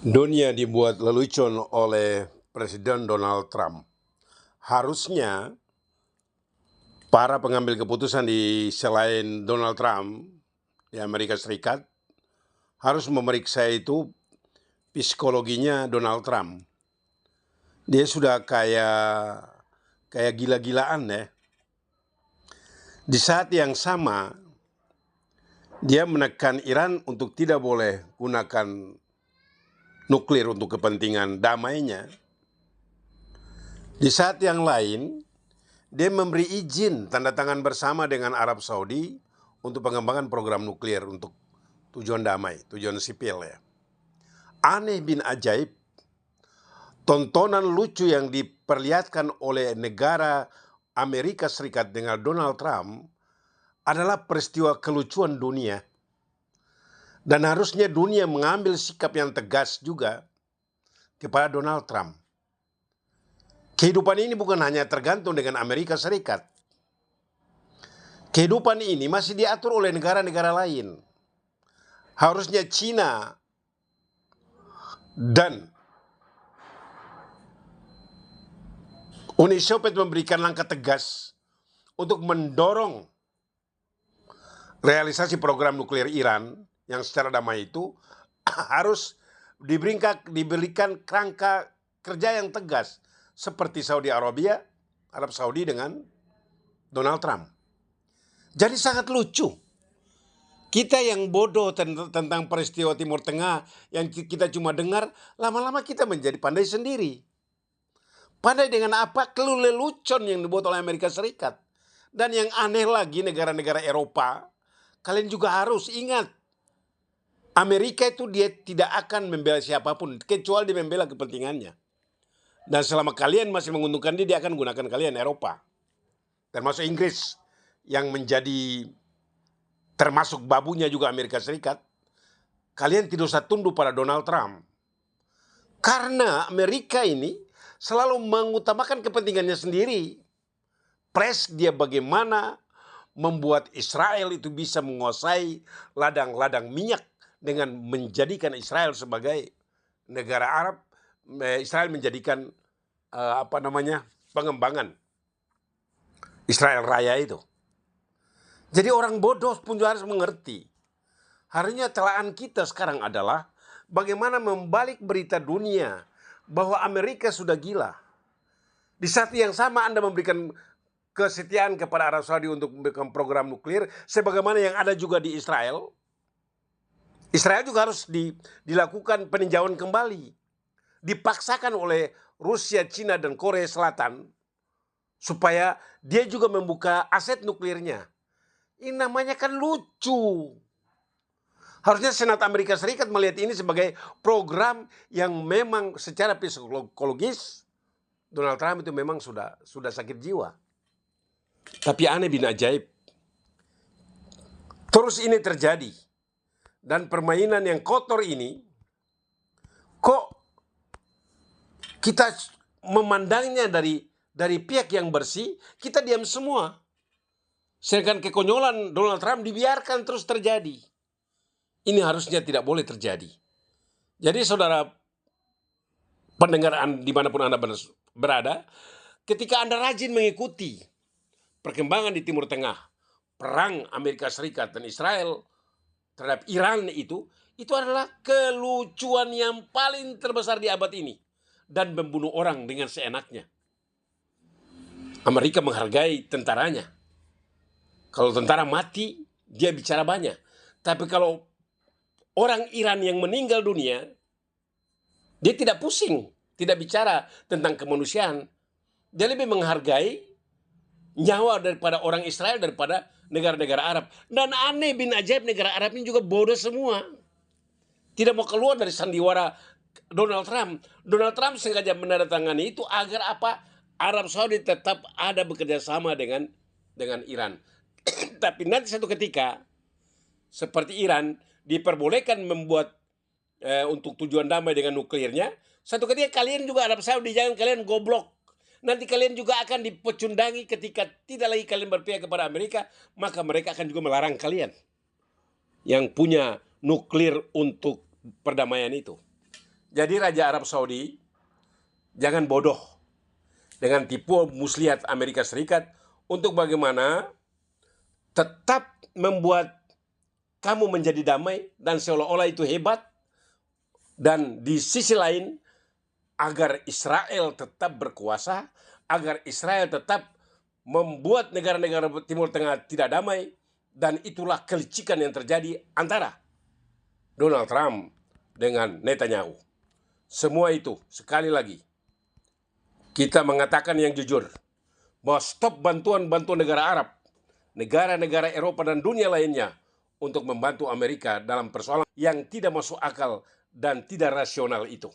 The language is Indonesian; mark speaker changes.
Speaker 1: Dunia dibuat lelucon oleh Presiden Donald Trump. Harusnya para pengambil keputusan di selain Donald Trump di Amerika Serikat harus memeriksa itu psikologinya Donald Trump. Dia sudah kayak gila-gilaan ya. Di saat yang sama dia menekan Iran untuk tidak boleh gunakan nuklir untuk kepentingan damainya. Di saat yang lain, dia memberi izin tanda tangan bersama dengan Arab Saudi untuk pengembangan program nuklir untuk tujuan damai, tujuan sipil ya. Aneh bin ajaib, tontonan lucu yang diperlihatkan oleh negara Amerika Serikat dengan Donald Trump adalah peristiwa kelucuan dunia. Dan harusnya dunia mengambil sikap yang tegas juga kepada Donald Trump. Kehidupan ini bukan hanya tergantung dengan Amerika Serikat. Kehidupan ini masih diatur oleh negara-negara lain. Harusnya China dan Uni Soviet memberikan langkah tegas untuk mendorong realisasi program nuklir Iran yang secara damai itu harus diberikan kerangka kerja yang tegas seperti Saudi Arabia, Arab Saudi dengan Donald Trump. Jadi sangat lucu. Kita yang bodoh tentang peristiwa Timur Tengah yang kita cuma dengar, lama-lama kita menjadi pandai sendiri. Pandai dengan apa? Lelucon yang dibuat oleh Amerika Serikat. Dan yang aneh lagi negara-negara Eropa, kalian juga harus ingat, Amerika itu dia tidak akan membela siapapun, kecuali dia membela kepentingannya. Dan selama kalian masih menguntungkan dia akan gunakan kalian Eropa. Termasuk Inggris yang menjadi termasuk babunya juga Amerika Serikat. Kalian tidak usah tunduk pada Donald Trump. Karena Amerika ini selalu mengutamakan kepentingannya sendiri. Pres dia bagaimana membuat Israel itu bisa menguasai ladang-ladang minyak dengan menjadikan Israel sebagai negara Arab. Israel menjadikan pengembangan Israel Raya itu. Jadi orang bodoh pun juga harus mengerti. Harusnya celaan kita sekarang adalah bagaimana membalik berita dunia bahwa Amerika sudah gila. Di saat yang sama Anda memberikan kesetiaan kepada Arab Saudi untuk memberikan program nuklir, sebagaimana yang ada juga di Israel. Israel juga harus dilakukan peninjauan kembali. Dipaksakan oleh Rusia, Cina, dan Korea Selatan supaya dia juga membuka aset nuklirnya. Ini namanya kan lucu. Harusnya Senat Amerika Serikat melihat ini sebagai program yang memang secara psikologis Donald Trump itu memang sudah sakit jiwa. Tapi aneh bin ajaib, terus ini terjadi. Dan permainan yang kotor ini, kok kita memandangnya dari pihak yang bersih, kita diam semua. Sedangkan kekonyolan Donald Trump dibiarkan terus terjadi. Ini harusnya tidak boleh terjadi. Jadi saudara pendengar dimanapun Anda berada, ketika Anda rajin mengikuti perkembangan di Timur Tengah, perang Amerika Serikat dan Israel terhadap Iran itu adalah kelucuan yang paling terbesar di abad ini. Dan membunuh orang dengan seenaknya. Amerika menghargai tentaranya. Kalau tentara mati, dia bicara banyak. Tapi kalau orang Iran yang meninggal dunia, dia tidak pusing, tidak bicara tentang kemanusiaan. Dia lebih menghargai nyawa daripada orang Israel daripada negara-negara Arab. Dan aneh bin ajaib, negara Arab ini juga bodoh semua. Tidak mau keluar dari sandiwara Donald Trump. Donald Trump sengaja menandatangani itu agar apa? Arab Saudi tetap ada bekerja sama dengan Iran. Tapi nanti satu ketika seperti Iran diperbolehkan membuat untuk tujuan damai dengan nuklirnya, satu ketika kalian juga Arab Saudi, jangan kalian goblok. Nanti kalian juga akan dipecundangi ketika tidak lagi kalian berpihak kepada Amerika, maka mereka akan juga melarang kalian yang punya nuklir untuk perdamaian itu. Jadi Raja Arab Saudi jangan bodoh dengan tipu muslihat Amerika Serikat untuk bagaimana tetap membuat kamu menjadi damai dan seolah-olah itu hebat, dan di sisi lain agar Israel tetap berkuasa, agar Israel tetap membuat negara-negara Timur Tengah tidak damai, dan itulah kelicikan yang terjadi antara Donald Trump dengan Netanyahu. Semua itu, sekali lagi, kita mengatakan yang jujur, bahwa stop bantuan-bantuan negara Arab, negara-negara Eropa dan dunia lainnya untuk membantu Amerika dalam persoalan yang tidak masuk akal dan tidak rasional itu.